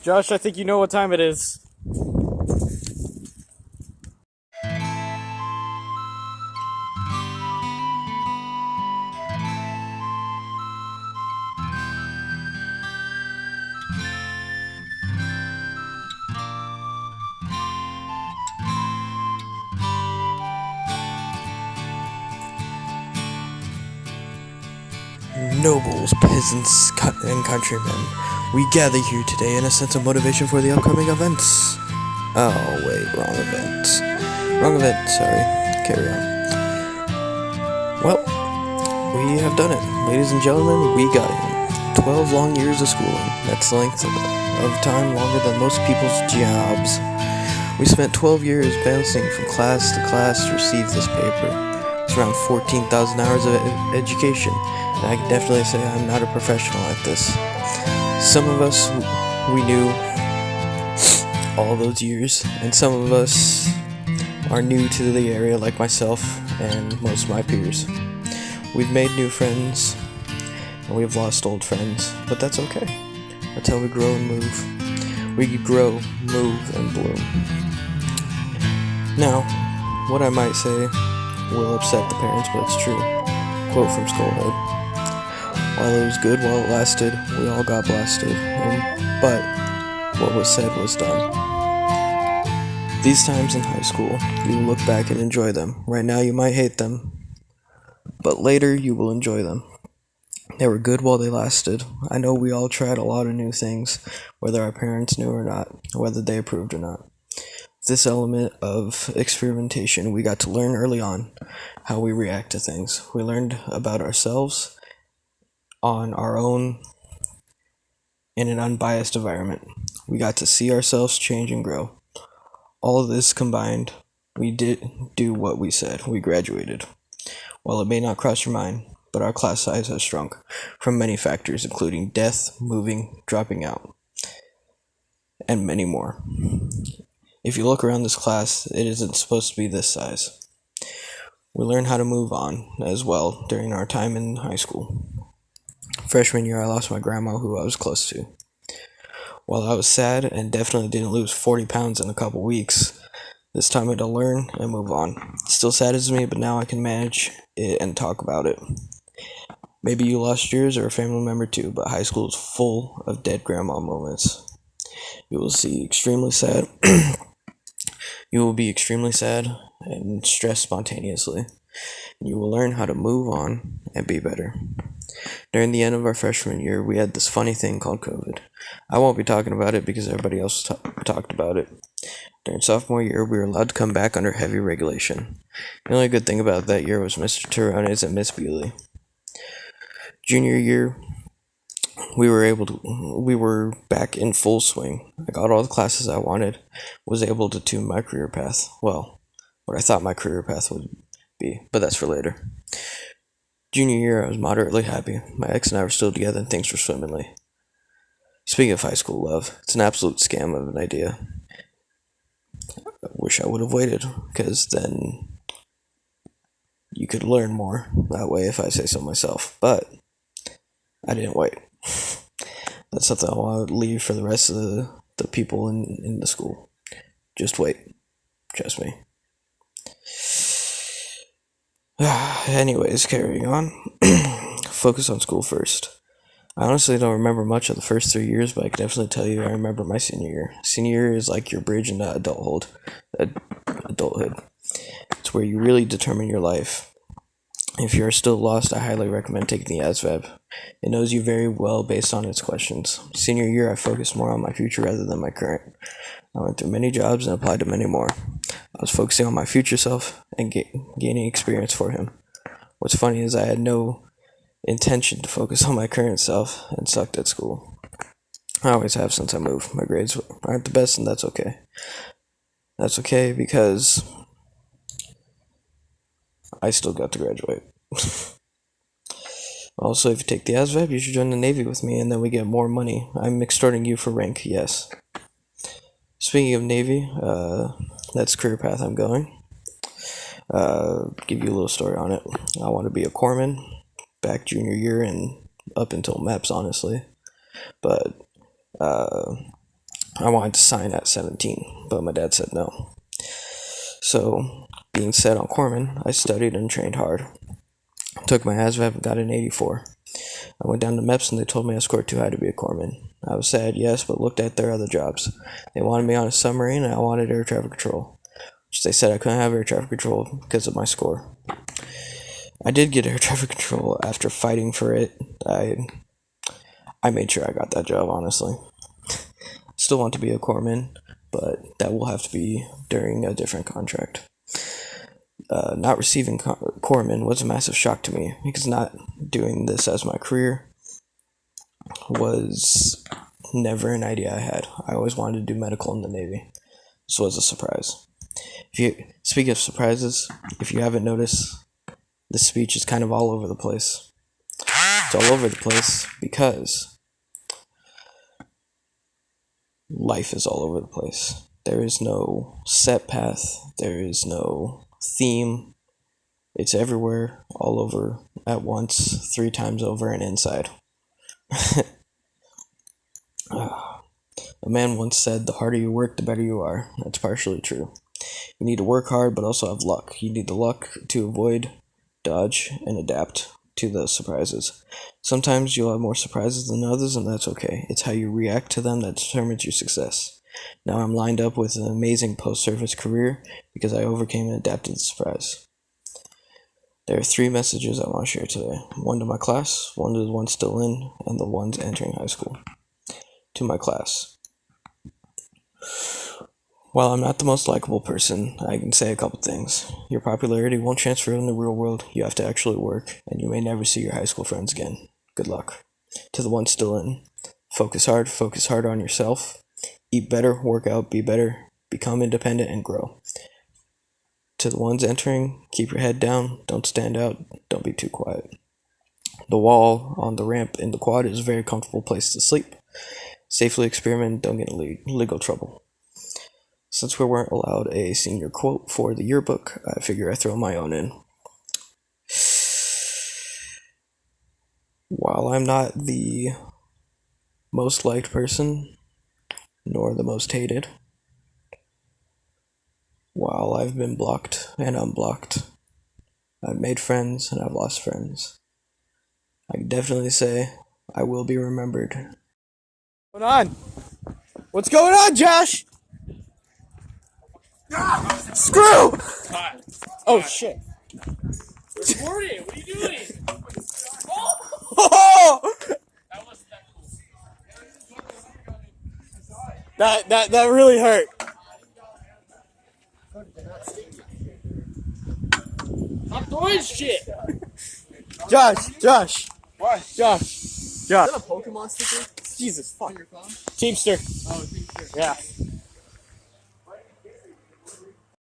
Josh, I think you know what time it is. Nobles, peasants, and countrymen, we gather here today in a sense of motivation for the upcoming events. Oh, wait, wrong events. Wrong event, sorry. Carry on. Well, we have done it. Ladies and gentlemen, we got him. 12 long years of schooling. That's the length of time longer than most people's jobs. We spent 12 years bouncing from class to receive this paper. It's around 14,000 hours of education, and I can definitely say I'm not a professional at this. Some of us, we knew all those years, and some of us are new to the area like myself and most of my peers. We've made new friends, and we've lost old friends, but that's okay. That's how we grow and move. We grow, move, and bloom. Now, what I might say will upset the parents, but it's true. Quote from Skullhead. While it was good while it lasted, we all got blasted. But what was said was done. These times in high school, you will look back and enjoy them. Right now you might hate them, but later you will enjoy them. They were good while they lasted. I know we all tried a lot of new things, whether our parents knew or not, whether they approved or not. This element of experimentation, we got to learn early on how we react to things. We learned about ourselves on our own in an unbiased environment. We got to see ourselves change and grow. All of this combined, we did do what we said. We graduated. While it may not cross your mind, but our class size has shrunk from many factors, including death, moving, dropping out, and many more. If you look around this class, it isn't supposed to be this size. We learned how to move on as well during our time in high school. Freshman year, I lost my grandma, who I was close to. While I was sad and definitely didn't lose 40 pounds in a couple weeks, this time I had to learn and move on. It still saddens me, but now I can manage it and talk about it. Maybe you lost yours or a family member too, but high school is full of dead grandma moments. You will see extremely sad. You will be extremely sad and stressed spontaneously. You will learn how to move on and be better. During the end of our freshman year, we had this funny thing called COVID. I won't be talking about it because everybody else talked about it. During sophomore year, we were allowed to come back under heavy regulation. The only good thing about that year was Mr. Turones and Miss Bewley. Junior year, we were back in full swing. I got all the classes I wanted, was able to tune my career path. Well, what I thought my career path would be, but that's for later. Junior year, I was moderately happy. My ex and I were still together and things were swimmingly. Speaking of high school love, it's an absolute scam of an idea. I wish I would have waited, because then you could learn more that way, if I say so myself. But I didn't wait. That's something I want to leave for the rest of the people in the school. Just wait. Trust me. Anyways, carrying on. Focus on school first. I honestly don't remember much of the first 3 years, but I can definitely tell you I remember my senior year. Senior year is like your bridge into adulthood. It's where you really determine your life. If you are still lost, I highly recommend taking the ASVAB. It knows you very well based on its questions. Senior year, I focused more on my future rather than my current. I went through many jobs and applied to many more. I was focusing on my future self and gaining experience for him. What's funny is I had no intention to focus on my current self and sucked at school. I always have since I moved. My grades aren't the best, and that's okay. That's okay because I still got to graduate. Also, if you take the ASVAB, you should join the Navy with me, and then we get more money. I'm extorting you for rank, yes. Speaking of Navy, that's career path I'm going. Give you a little story on it. I want to be a corpsman back junior year and up until MEPS, honestly. But I wanted to sign at 17, but my dad said no. So, being set on corpsman, I studied and trained hard. Took my ASVAB and got an 84. I went down to MEPS and they told me I scored too high to be a corpsman. I was sad, yes, but looked at their other jobs. They wanted me on a submarine and I wanted air traffic control, which they said I couldn't have air traffic control because of my score. I did get air traffic control after fighting for it. I made sure I got that job, honestly. Still want to be a corpsman, but that will have to be during a different contract. Not receiving corpsman was a massive shock to me because not doing this as my career was never an idea I had. I always wanted to do medical in the Navy. This was a surprise. Speaking of surprises, if you haven't noticed, this speech is kind of all over the place. It's all over the place because life is all over the place. There is no set path. There is no theme. It's everywhere, all over, at once, 3 times over and inside. A man once said, the harder you work, the better you are. That's partially true. You need to work hard, but also have luck. You need the luck to avoid, dodge, and adapt to the surprises. Sometimes you'll have more surprises than others, and that's okay. It's how you react to them that determines your success. Now I'm lined up with an amazing post-service career because I overcame and adapted to the surprise. There are 3 messages I want to share today. 1 to my class, 1 to the ones still in, and the ones entering high school. To my class. While I'm not the most likable person, I can say a couple things. Your popularity won't transfer in the real world. You have to actually work, and you may never see your high school friends again. Good luck. To the ones still in, focus hard on yourself. Eat better, work out, be better, become independent, and grow. To the ones entering, keep your head down, don't stand out, don't be too quiet. The wall on the ramp in the quad is a very comfortable place to sleep. Safely experiment, don't get in legal trouble. Since we weren't allowed a senior quote for the yearbook, I figure I throw my own in. While I'm not the most liked person, nor the most hated, while I've been blocked and unblocked, I've made friends and I've lost friends. I can definitely say I will be remembered. What's going on? What's going on, Josh? Screw! Oh shit! Recording. What are you doing? Oh! That wasn't that cool. That really hurt. Stop throwing shit. Josh. What? Josh. Is that a Pokemon sticker? Jesus fuck. On your phone? Teamster. Oh, Teamster. Yeah.